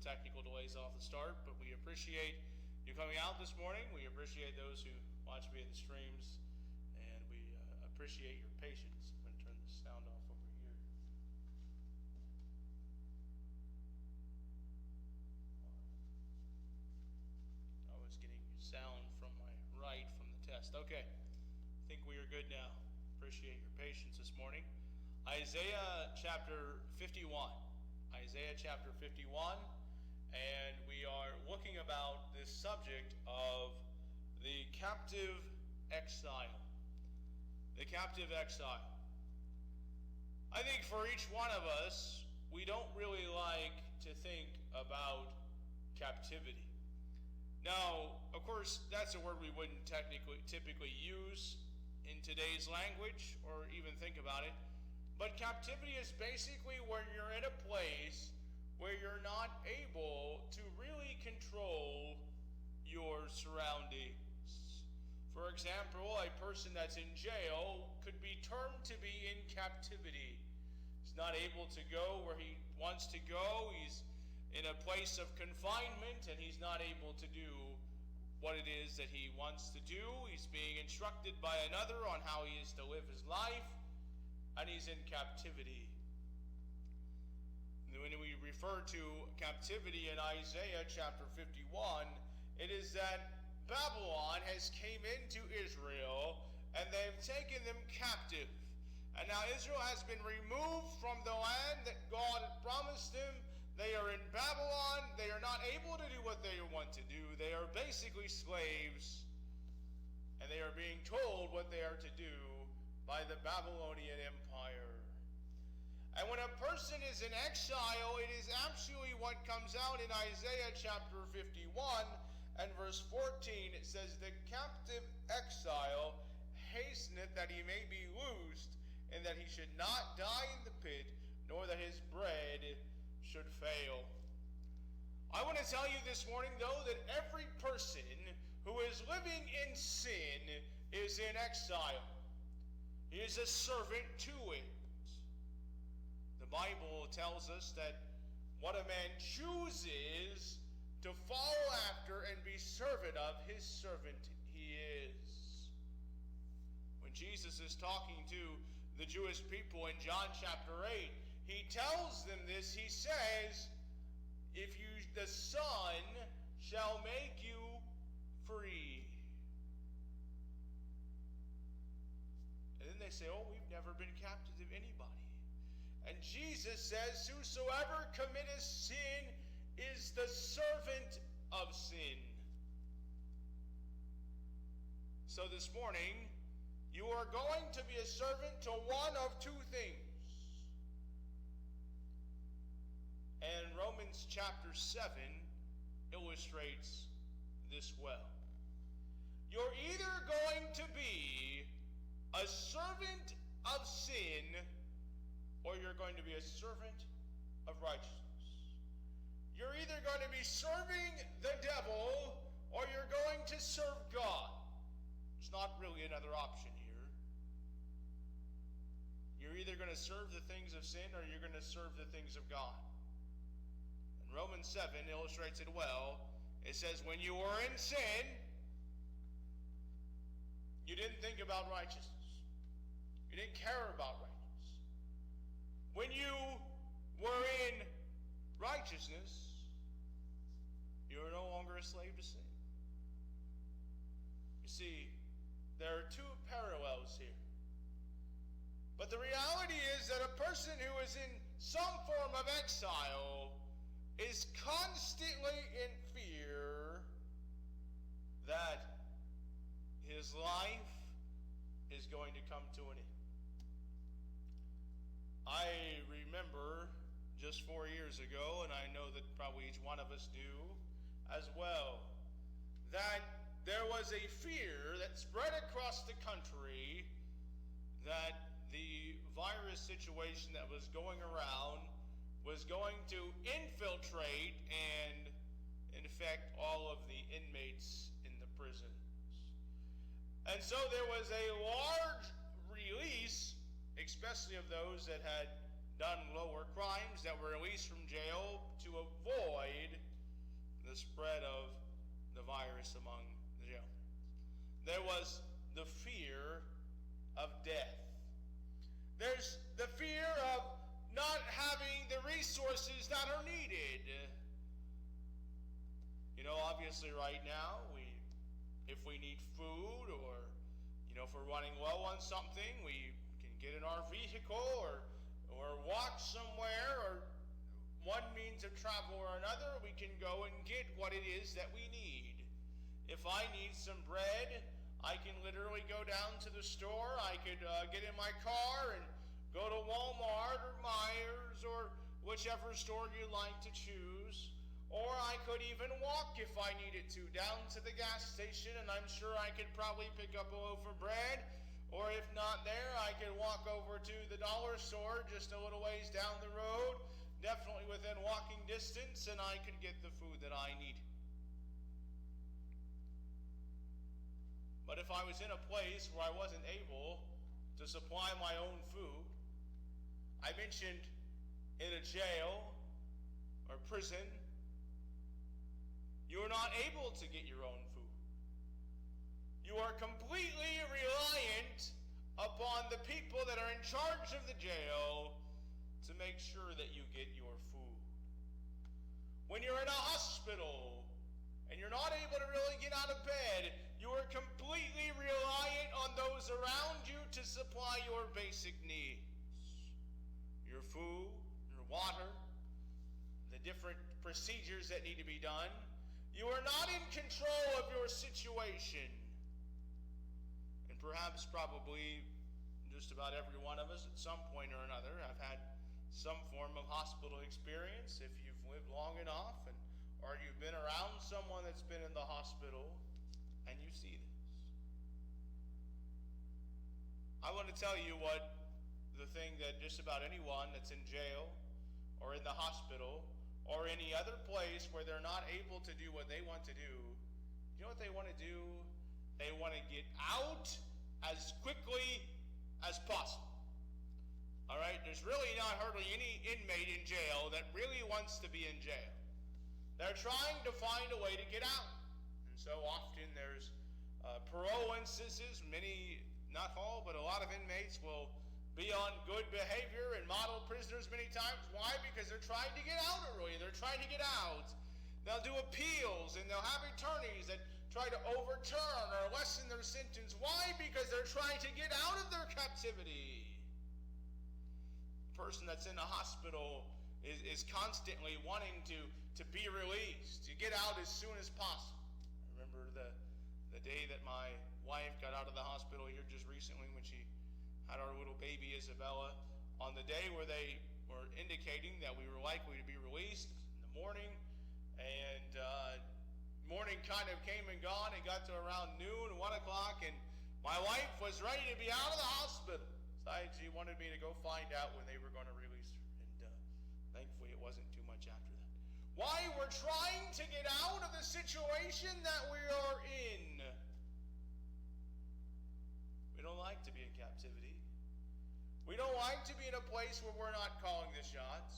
technical delays off the start, but we appreciate you coming out this morning. We appreciate those who watch via the streams, and we appreciate your patience. I'm going to turn the sound off over here. I was getting sound from my right from the test. Okay, I think we are good now. Appreciate your patience this morning. Isaiah chapter 51. Isaiah chapter 51, and we are looking about this subject of the captive exile. The captive exile. I think for each one of us, we don't really like to think about captivity. Now, of course, that's a word we wouldn't typically use in today's language or even think about it. But captivity is basically where you're in a place where you're not able to really control your surroundings. For example, a person that's in jail could be termed to be in captivity. He's not able to go where he wants to go. He's in a place of confinement, and he's not able to do what it is that he wants to do. He's being instructed by another on how he is to live his life, and he's in captivity. When we refer to captivity in Isaiah chapter 51, it is that Babylon has came into Israel and they've taken them captive. And now Israel has been removed from the land that God had promised them. They are in Babylon. They are not able to do what they want to do. They are basically slaves, and they are being told what they are to do by the Babylonian Empire. And when a person is in exile, it is actually what comes out in Isaiah chapter 51 and verse 14. It says, "The captive exile hasteneth that he may be loosed, and that he should not die in the pit, nor that his bread should fail." I want to tell you this morning, though, that every person who is living in sin is in exile. He is a servant to it. The Bible tells us that what a man chooses to follow after and be servant of, his servant he is. When Jesus is talking to the Jewish people in John chapter 8, he tells them this. He says, "If you, the Son, shall make you free." And then they say, "Oh, we've never been captive of anybody." And Jesus says, "Whosoever committeth sin is the servant of sin." So this morning, you are going to be a servant to one of two things. And Romans chapter 7 illustrates this well. You're either going to be a servant of sin, or you're going to be a servant of righteousness. You're either going to be serving the devil, or you're going to serve God. There's not really another option here. You're either going to serve the things of sin, or you're going to serve the things of God. And Romans 7 illustrates it well. It says, when you were in sin, you didn't think about righteousness. You didn't care about righteousness. When you were in righteousness, you are no longer a slave to sin. You see, there are two parallels here. But the reality is that a person who is in some form of exile is constantly in fear that his life is going to come to an end. I remember just 4 years ago, and I know that probably each one of us do as well, that there was a fear that spread across the country that the virus situation that was going around was going to infiltrate and infect all of the inmates in the prisons. And so there was a large release, especially of those that had done lower crimes, that were released from jail to avoid virus among the jail. There was the fear of death. There's the fear of not having the resources that are needed. Obviously right now, if we need food or, if we're running low on something, we can get in our vehicle or walk somewhere, or one means of travel or another, we can go and get what it is that we need. If I need some bread, I can literally go down to the store. I could get in my car and go to Walmart or Myers or whichever store you like to choose. Or I could even walk if I needed to down to the gas station, and I'm sure I could probably pick up a loaf of bread. Or if not there, I could walk over to the dollar store just a little ways down the road, definitely within walking distance, and I could get the food that I need. But if I was in a place where I wasn't able to supply my own food, I mentioned in a jail or prison, you are not able to get your own food. You are completely reliant upon the people that are in charge of the jail to make sure that you get your food. When you're in a hospital and you're not able to really get out of bed, you are completely reliant on those around you to supply your basic needs. Your food, your water, the different procedures that need to be done. You are not in control of your situation. And perhaps, probably, just about every one of us at some point or another have had some form of hospital experience if you've lived long enough, or you've been around someone that's been in the hospital, and you see this. I want to tell you what the thing that just about anyone that's in jail or in the hospital or any other place where they're not able to do what they want to do, you know what they want to do? They want to get out as quickly as possible. All right? There's really not hardly any inmate in jail that really wants to be in jail. They're trying to find a way to get out. And so often there's parole instances. Many, not all, but a lot of inmates will be on good behavior and model prisoners many times. Why? Because they're trying to get out early. They're trying to get out. They'll do appeals, and they'll have attorneys that try to overturn or lessen their sentence. Why? Because they're trying to get out of their captivity. The person that's in the hospital is constantly wanting to be released, to get out as soon as possible. I remember the day that my wife got out of the hospital here just recently when she had our little baby Isabella, on the day where they were indicating that we were likely to be released in the morning, and morning kind of came and gone. It got to around noon, 1 o'clock, and my wife was ready to be out of the hospital. So she wanted me to go find out when they were going to release her, and thankfully it wasn't too much after that. Why? We're trying to get out of the situation that we are in. We don't like to be in captivity. We don't like to be in a place where we're not calling the shots.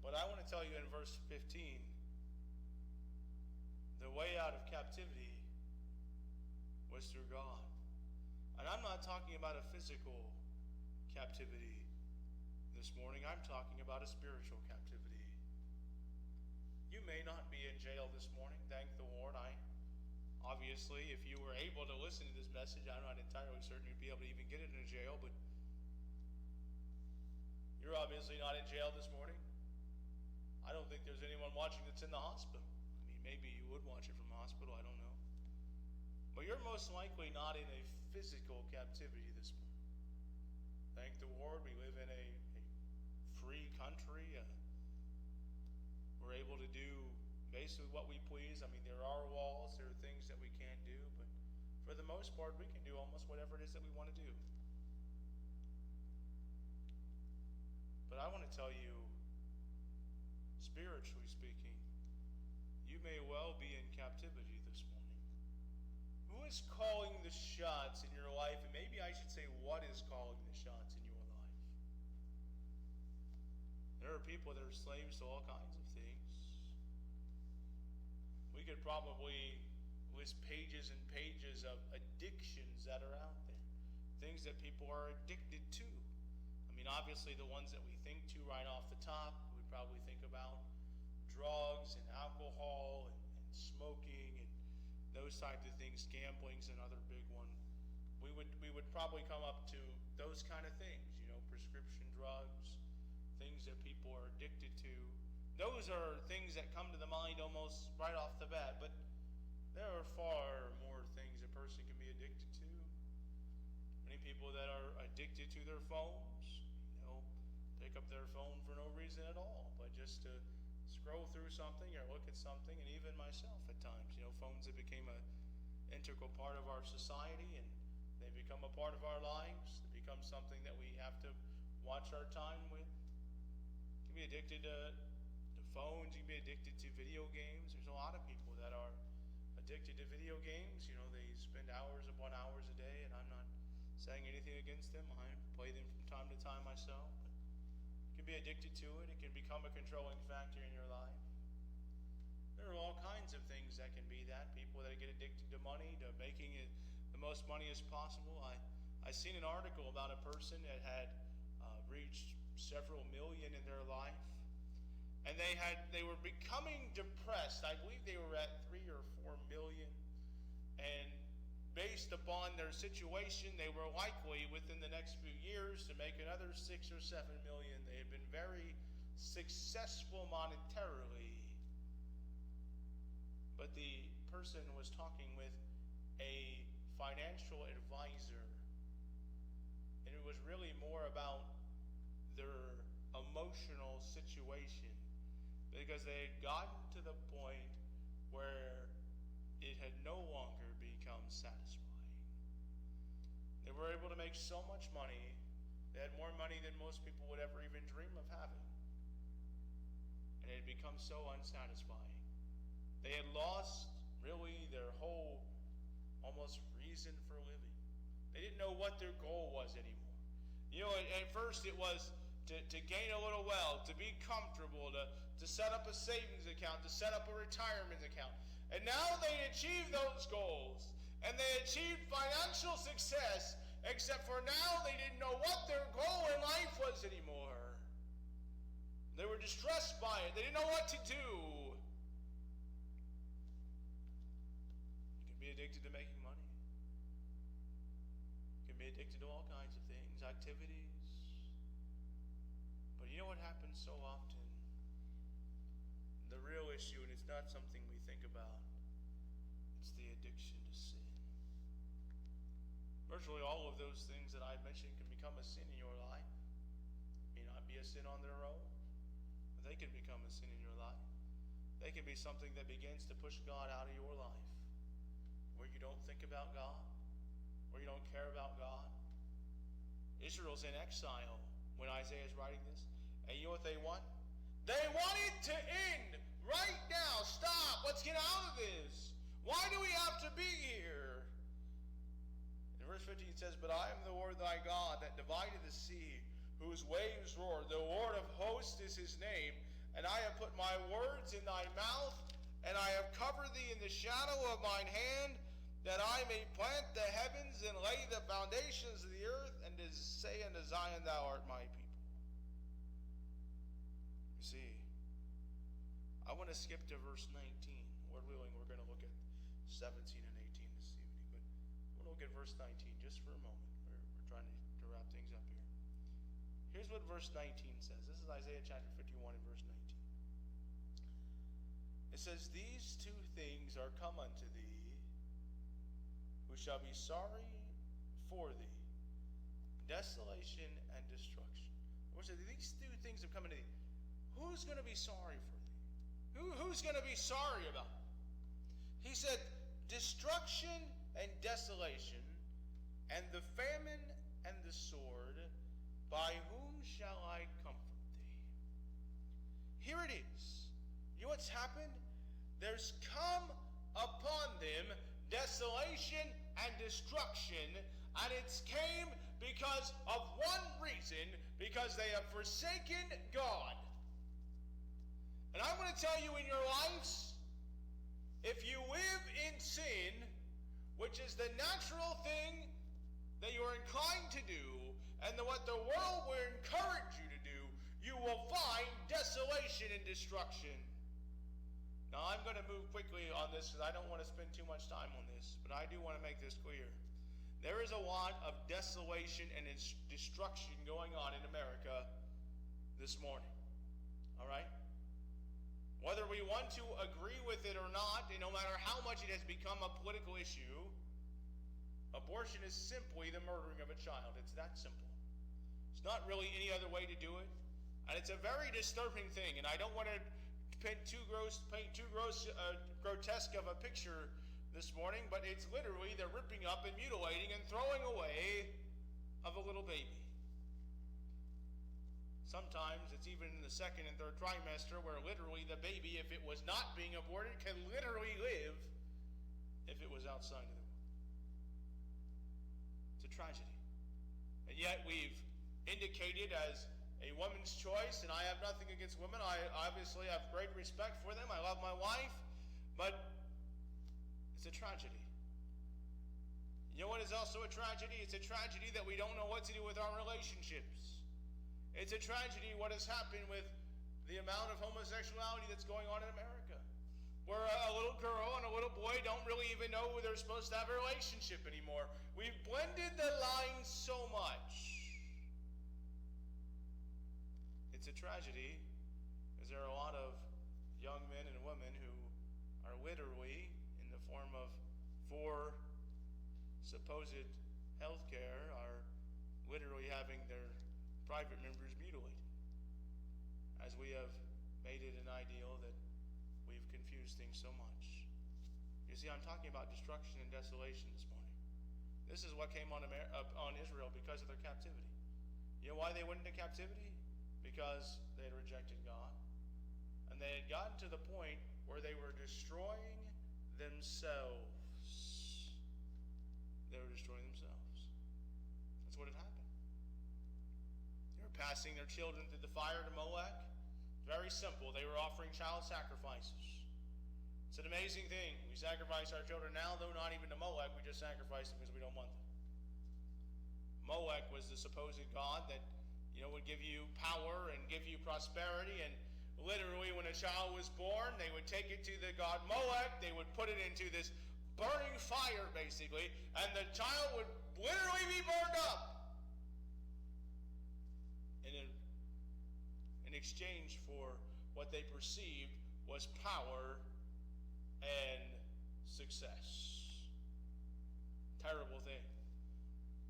But I want to tell you in verse 15, the way out of captivity was through God. And I'm not talking about a physical captivity this morning. I'm talking about a spiritual captivity. You may not be in jail this morning, thank the Lord. Obviously, if you were able to listen to this message, I'm not entirely certain you'd be able to even get into jail, but you're obviously not in jail this morning. I don't think there's anyone watching that's in the hospital. I mean, maybe you would watch it from the hospital, I don't know. But you're most likely not in a physical captivity this morning. Thank the Lord, we live in a free country. We're able to do basically what we please. I mean, there are walls, there are things that we can't do, but for the most part, we can do almost whatever it is that we want to do. But I want to tell you, spiritually speaking, you may well be in captivity this morning. Who is calling the shots in your life? And maybe I should say, what is calling the shots in your life? There are people that are slaves to all kinds of things. could probably list pages and pages of addictions that are out there. Things that people are addicted to. I mean, obviously the ones that we think to right off the top, we probably think about drugs and alcohol and smoking and those types of things. Gambling's another big one. We would probably come up to those kind of things, prescription drugs, things that people are addicted to. Those are things that come to the mind almost right off the bat, but there are far more things a person can be addicted to. Many people that are addicted to their phones, pick up their phone for no reason at all, but just to scroll through something or look at something. And even myself at times, phones have become an integral part of our society, and they become a part of our lives. They become something that we have to watch our time with. You can be addicted to phones. You can be addicted to video games. There's a lot of people that are addicted to video games. They spend hours upon hours a day, and I'm not saying anything against them. I play them from time to time myself. But you can be addicted to it. It can become a controlling factor in your life. There are all kinds of things that can be that. People that get addicted to money, to making it the most money as possible. I seen an article about a person that had reached several million in their life, and they were becoming depressed. I believe they were at 3 or 4 million, and based upon their situation, they were likely within the next few years to make another 6 or 7 million. They had been very successful monetarily, but the person was talking with a financial advisor, and it was really more about their emotional situation, because they had gotten to the point where it had no longer become satisfying. They were able to make so much money. They had more money than most people would ever even dream of having, and it had become so unsatisfying. They had lost really their whole almost reason for living. They didn't know what their goal was anymore. At first it was to gain a little wealth, to be comfortable, to set up a savings account, to set up a retirement account. And now they achieved those goals, and they achieved financial success, except for now they didn't know what their goal in life was anymore. They were distressed by it. They didn't know what to do. You can be addicted to making money. You can be addicted to all kinds of things, activities. But you know what happens so often? The real issue, and it's not something we think about, it's the addiction to sin. Virtually all of those things that I mentioned can become a sin in your life. It may not be a sin on their own, but they can become a sin in your life. They can be something that begins to push God out of your life, where you don't think about God, where you don't care about God. Israel's in exile when Isaiah is writing this. And you know what they want? They want it to end right now. Stop. Let's get out of this. Why do we have to be here? In verse 15 it says, "But I am the Lord thy God that divided the sea, whose waves roar. The Lord of hosts is his name. And I have put my words in thy mouth, and I have covered thee in the shadow of mine hand, that I may plant the heavens and lay the foundations of the earth, and to say unto Zion, thou art my people." You see, I want to skip to verse 19. Lord willing, we're going to look at 17 and 18 this evening, but I want to look at verse 19 just for a moment. We're trying to wrap things up here. Here's what verse 19 says. This is Isaiah chapter 51 and verse 19. It says, "These two things are come unto thee, who shall be sorry for thee, desolation and destruction." Or said, these two things have come unto thee. Who's going to be sorry for thee? Who's going to be sorry about it? He said, destruction and desolation, and the famine and the sword, by whom shall I comfort thee? Here it is. You know what's happened? There's come upon them desolation and destruction, and it's came because of one reason, because they have forsaken God. And I'm going to tell you, in your lives, If you live in sin, which is the natural thing that you are inclined to do, and what the world will encourage you to do, you will find desolation and destruction. Now, I'm going to move quickly on this because I don't want to spend too much time on this, but I do want to make this clear. There is a lot of desolation and destruction going on in America this morning. All right? Whether we want to agree with it or not, and no matter how much it has become a political issue, abortion is simply the murdering of a child. It's that simple. It's not really any other way to do it. And it's a very disturbing thing. And I don't want to paint too grotesque of a picture this morning, but it's literally the ripping up and mutilating and throwing away of a little baby. Sometimes it's even in the second and third trimester where literally the baby, if it was not being aborted, can literally live if it was outside of the womb. It's a tragedy. And yet we've indicated as a woman's choice, and I have nothing against women. I obviously have great respect for them. I love my wife, but it's a tragedy. You know what is also a tragedy? It's a tragedy that we don't know what to do with our relationships. It's a tragedy what has happened with the amount of homosexuality that's going on in America, where a little girl and a little boy don't really even know they're supposed to have a relationship anymore. We've blended the lines so much. It's a tragedy because there are a lot of young men and women who are literally, in the form of for supposed health care, are literally having their private members mutilated, as we have made it an ideal that we've confused things so much. You see, I'm talking about destruction and desolation this morning. This is what came on Israel because of their captivity. You know why they went into captivity? Because they had rejected God. And they had gotten to the point where they were destroying themselves. They were destroying themselves. That's what had happened. Passing their children through the fire to Molech. Very simple. They were offering child sacrifices. It's an amazing thing. We sacrifice our children now, though not even to Molech. We just sacrifice them because we don't want them. Molech was the supposed god that, would give you power and give you prosperity. And literally, when a child was born, they would take it to the god Molech. They would put it into this burning fire, basically, and the child would literally be burned up. In exchange for what they perceived was power and success. Terrible thing.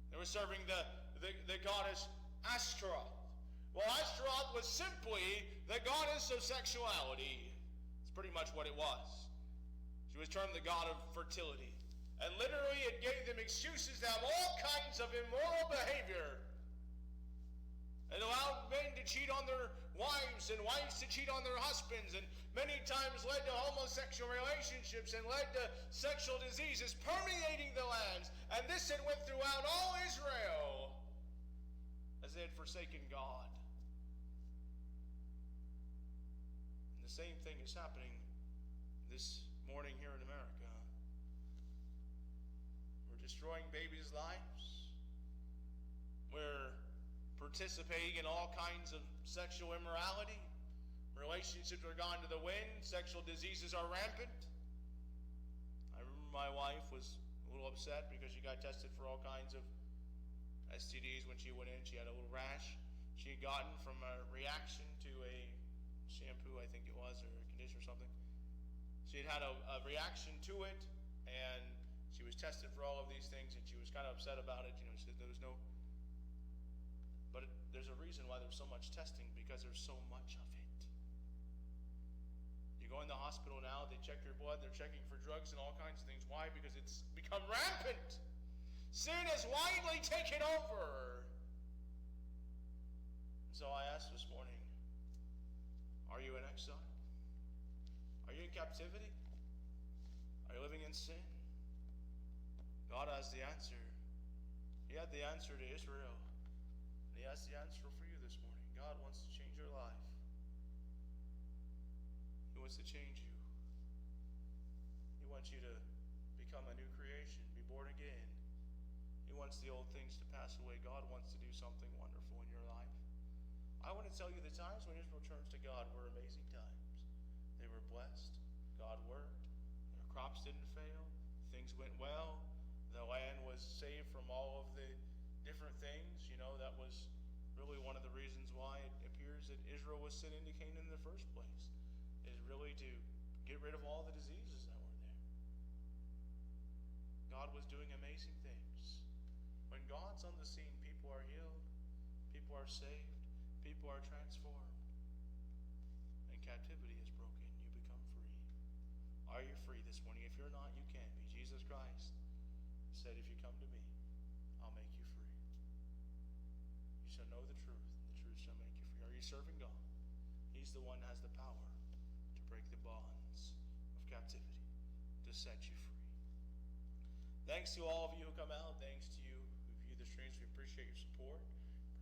They were serving the goddess Ashtaroth. Well, Ashtaroth was simply the goddess of sexuality. It's pretty much what it was. She was termed the god of fertility. And literally it gave them excuses to have all kinds of immoral behavior. It allowed men to cheat on their wives and wives to cheat on their husbands, and many times led to homosexual relationships and led to sexual diseases permeating the lands. And this had went throughout all Israel as they had forsaken God. And the same thing is happening this morning here in America. We're destroying babies' lives. We're participating in all kinds of sexual immorality. Relationships are gone to the wind. Sexual diseases are rampant. I remember my wife was a little upset because she got tested for all kinds of STDs when she went in. She had a little rash she had gotten from a reaction to a shampoo, I think it was, or a conditioner or something. She had had a reaction to it, and she was tested for all of these things, and she was kind of upset about it. She said there was no... But there's a reason why there's so much testing, because there's so much of it. You go in the hospital now, they check your blood, they're checking for drugs and all kinds of things. Why? Because it's become rampant. Sin has widely taken over. And so I asked this morning, are you in exile? Are you in captivity? Are you living in sin? God has the answer. He had the answer to Israel. He has the answer for you this morning. God wants to change your life. He wants to change you. wants you to become a new creation, be born again. He wants the old things to pass away. God wants to do something wonderful in your life. I want to tell you the times when Israel turns to God were amazing times. They were blessed. God worked. Their crops didn't fail. Things went well. The land was saved from all of the different things. That was really one of the reasons why it appears that Israel was sent into Canaan in the first place, is really to get rid of all the diseases that were there. God was doing amazing things. When God's on the scene, people are healed, people are saved, people are transformed, and captivity is broken. You become free. Are you free this morning? If you're not, you can be. Jesus Christ said, if you come to me, I'll make you free. You shall know the truth, and the truth shall make you free. Are you serving God? He's the one that has the power to break the bonds of captivity, to set you free. Thanks to all of you who come out. Thanks to you who view the streams. We appreciate your support.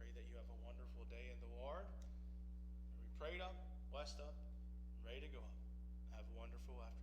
Pray that you have a wonderful day in the Lord. We prayed up, blessed up, and ready to go up. Have a wonderful afternoon.